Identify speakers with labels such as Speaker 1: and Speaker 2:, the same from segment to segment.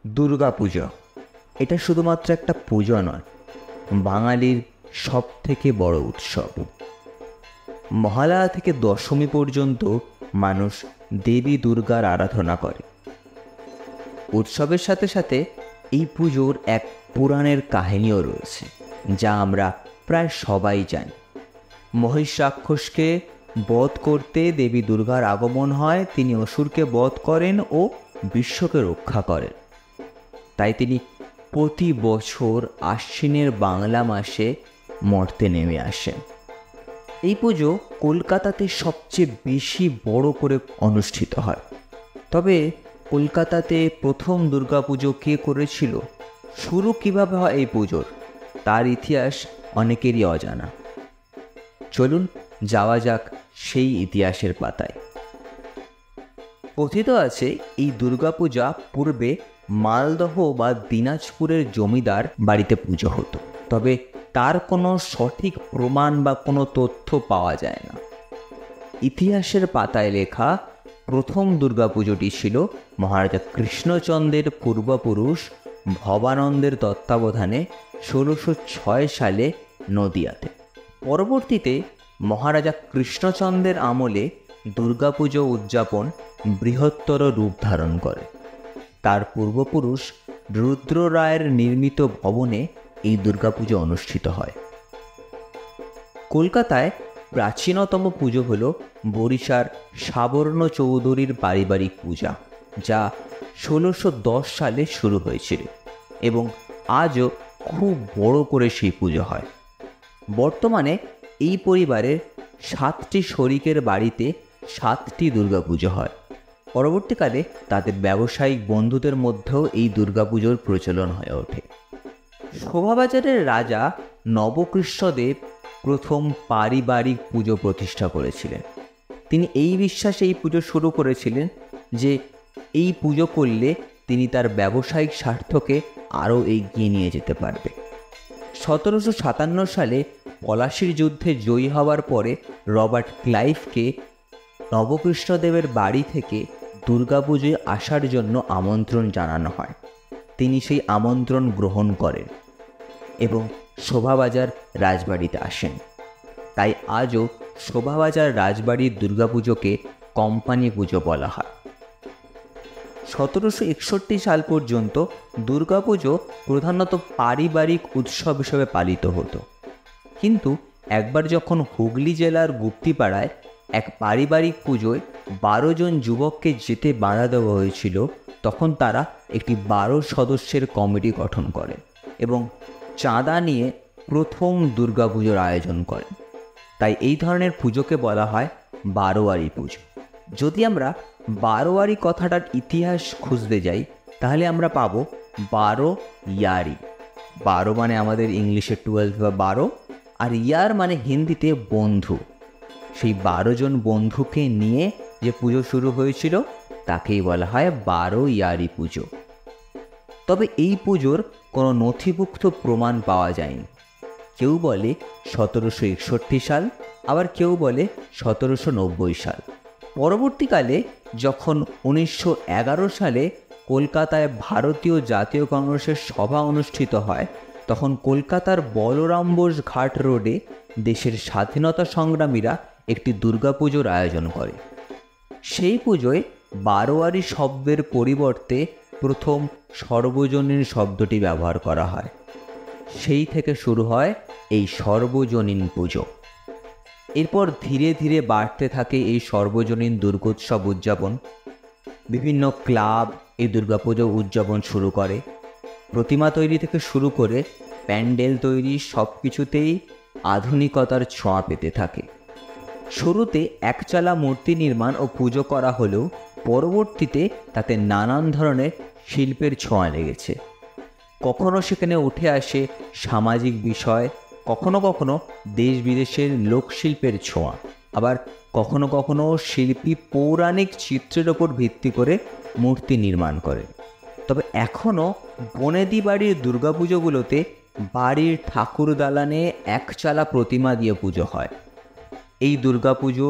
Speaker 1: দুর্গাপুজো এটা শুধুমাত্র একটা পুজো নয়, বাঙালির সবথেকে বড় উৎসব। মহালয়া থেকে দশমী পর্যন্ত মানুষ দেবী দুর্গার আরাধনা করে। উৎসবের সাথে সাথে এই পুজোর এক পুরাণের কাহিনীও রয়েছে, যা আমরা প্রায় সবাই জানি। মহিষ রাক্ষসকে বধ করতে দেবী দুর্গার আগমন হয়। তিনি অসুরকে বধ করেন ও বিশ্বকে রক্ষা করেন। তাই তিনি প্রতি বছর আশ্বিনের বাংলা মাসে মর্তে নেমে আসেন। এই পুজো কলকাতাতে সবচেয়ে বেশি বড় করে অনুষ্ঠিত হয়। তবে কলকাতাতে প্রথম দুর্গাপুজো কে করেছিল, শুরু কিভাবে হয় এই পুজোর, তার ইতিহাস অনেকেরই অজানা। চলুন যাওয়া যাক সেই ইতিহাসের পাতায়। কথিত আছে এই দুর্গাপূজা পূর্বে মালদহ বা দিনাজপুরের জমিদার বাড়িতে পুজো হতো, তবে তার কোনো সঠিক প্রমাণ বা কোনো তথ্য পাওয়া যায় না। ইতিহাসের পাতায় লেখা প্রথম দুর্গাপুজোটি ছিল মহারাজা কৃষ্ণচন্দ্রের পূর্বপুরুষ ভবানন্দের তত্ত্বাবধানে 1606 সালে নদিয়াতে। পরবর্তীতে মহারাজা কৃষ্ণচন্দ্রের আমলে দুর্গাপুজো উদযাপন বৃহত্তর রূপ ধারণ করে। তার পূর্বপুরুষ রুদ্র রায়ের নির্মিত ভবনে এই দুর্গাপুজো অনুষ্ঠিত হয়। কলকাতায় প্রাচীনতম পুজো হল বরিশার সাবর্ণ চৌধুরীর পারিবারিক পূজা, যা 1610 সালে শুরু হয়েছিল এবং আজও খুব বড় করে সেই পুজো হয়। বর্তমানে এই পরিবারের 7টি শরিকের বাড়িতে 7টি দুর্গাপুজো হয়। পরবর্তীকালে তাদের ব্যবসায়িক বন্ধুদের মধ্যেও এই দুর্গাপুজোর প্রচলন হয়ে ওঠে। শোভাবাজারের রাজা নবকৃষ্ণদেব প্রথম পারিবারিক পুজো প্রতিষ্ঠা করেছিলেন। তিনি এই বিশ্বাসে এই পুজো শুরু করেছিলেন যে এই পুজো করলে তিনি তার ব্যবসায়িক স্বার্থকে আরও এগিয়ে নিয়ে যেতে পারবে। 1757 সালে পলাশীর যুদ্ধে জয়ী হওয়ার পরে রবার্ট ক্লাইভকে নবকৃষ্ণদেবের বাড়ি থেকে দুর্গাপুজোয় আসার জন্য আমন্ত্রণ জানানো হয়। তিনি সেই আমন্ত্রণ গ্রহণ করেন এবং শোভাবাজার রাজবাড়িতে আসেন। তাই আজও শোভাবাজার রাজবাড়ির দুর্গাপুজোকে কোম্পানি পুজো বলা হয়। 1761 সাল পর্যন্ত দুর্গাপুজো প্রধানত পারিবারিক উৎসব হিসেবে পালিত হতো, কিন্তু একবার যখন হুগলি জেলার গুপ্তিপাড়ায় এক পারিবারিক পুজোয় 12 জন যুবককে যেতে বাধা দেওয়া হয়েছিল, তখন তারা একটি 12 সদস্যের কমিটি গঠন করে এবং চাঁদা নিয়ে প্রথম দুর্গাপুজোর আয়োজন করেন। তাই এই ধরনের পুজোকে বলা হয় বারোয়ারি পুজো। যদি আমরা বারোয়ারি কথাটার ইতিহাস খুঁজতে যাই, তাহলে আমরা পাবো 12 ইয়ারি। 12 মানে আমাদের ইংলিশে 12 বা 12, আর ইয়ার মানে হিন্দিতে বন্ধু। সেই 12 জন বন্ধুকে নিয়ে যে পুজো শুরু হয়েছিল তাকেই বলা হয় 12 ইয়ারি পুজো। তবে এই পুজোর কোনো নথিভুক্ত প্রমাণ পাওয়া যায়নি। কেউ বলে 1761 সাল, আবার কেউ বলে 1790 সাল। পরবর্তীকালে যখন 1911 সালে কলকাতায় ভারতীয় জাতীয় কংগ্রেসের সভা অনুষ্ঠিত হয়, তখন কলকাতার বলরাম বোস ঘাট রোডে দেশের স্বাধীনতা সংগ্রামীরা একটি দুর্গাপুজোর আয়োজন করে। সেই পুজোয় বারোয়ারি শব্দের পরিবর্তে প্রথম সর্বজনীন শব্দটি ব্যবহার করা হয়। সেই থেকে শুরু হয় এই সর্বজনীন পুজো। এরপর ধীরে ধীরে বাড়তে থাকে এই সর্বজনীন দুর্গোৎসব উদযাপন। বিভিন্ন ক্লাব এই দুর্গাপুজো উদযাপন শুরু করে। প্রতিমা তৈরি থেকে শুরু করে প্যান্ডেল তৈরি সব কিছুতেই আধুনিকতার ছোঁয়া পেতে থাকে। শুরুতে একচালা মূর্তি নির্মাণ ও পুজো করা হলেও পরবর্তীতে তাতে নানান ধরনের শিল্পের ছোঁয়া লেগেছে। কখনো সেখানে উঠে আসে সামাজিক বিষয়, কখনো কখনো দেশ বিদেশের লোকশিল্পের ছোঁয়া, আবার কখনো কখনো শিল্পী পৌরাণিক চিত্রের ওপর ভিত্তি করে মূর্তি নির্মাণ করে। তবে এখনও বনেদি বাড়ির দুর্গাপুজোগুলোতে বাড়ির ঠাকুর দালানে একচালা প্রতিমা দিয়ে পুজো হয়। এই দুর্গাপুজো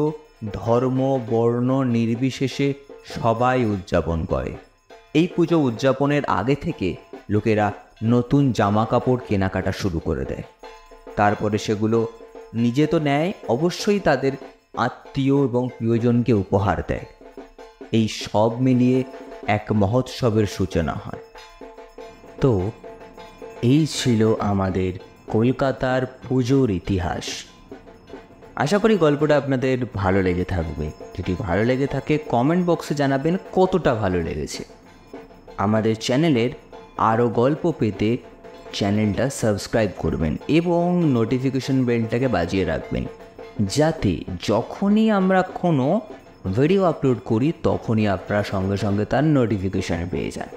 Speaker 1: ধর্ম বর্ণ নির্বিশেষে সবাই উদযাপন করে। এই পুজো উদযাপনের আগে থেকে লোকেরা নতুন জামা কাপড় কেনাকাটা শুরু করে দেয়। তারপরে সেগুলো নিজে তো নেয়, অবশ্যই তাদের আত্মীয় এবং প্রিয়জনকে উপহার দেয়। এই সব মিলিয়ে এক মহোৎসবের সূচনা হয়।
Speaker 2: তো এই ছিল আমাদের কলকাতার পুজোর ইতিহাস। আশা করি গল্পটা আপনাদের ভালো লেগে থাকবে। যদি ভালো লেগে থাকে কমেন্ট বক্সে জানাবেন কতটা ভালো লেগেছে। আমাদের চ্যানেলের আরও গল্প পেতে চ্যানেলটা সাবস্ক্রাইব করবেন এবং নোটিফিকেশন বেলটাকে বাজিয়ে রাখবেন, যাতে যখনই আমরা কোনো ভিডিও আপলোড করি তখনই আপনারা সঙ্গে সঙ্গে তার নোটিফিকেশান পেয়ে যান।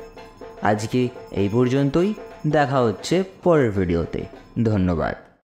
Speaker 2: আজকে এই পর্যন্তই, দেখা হচ্ছে পরের ভিডিওতে। ধন্যবাদ।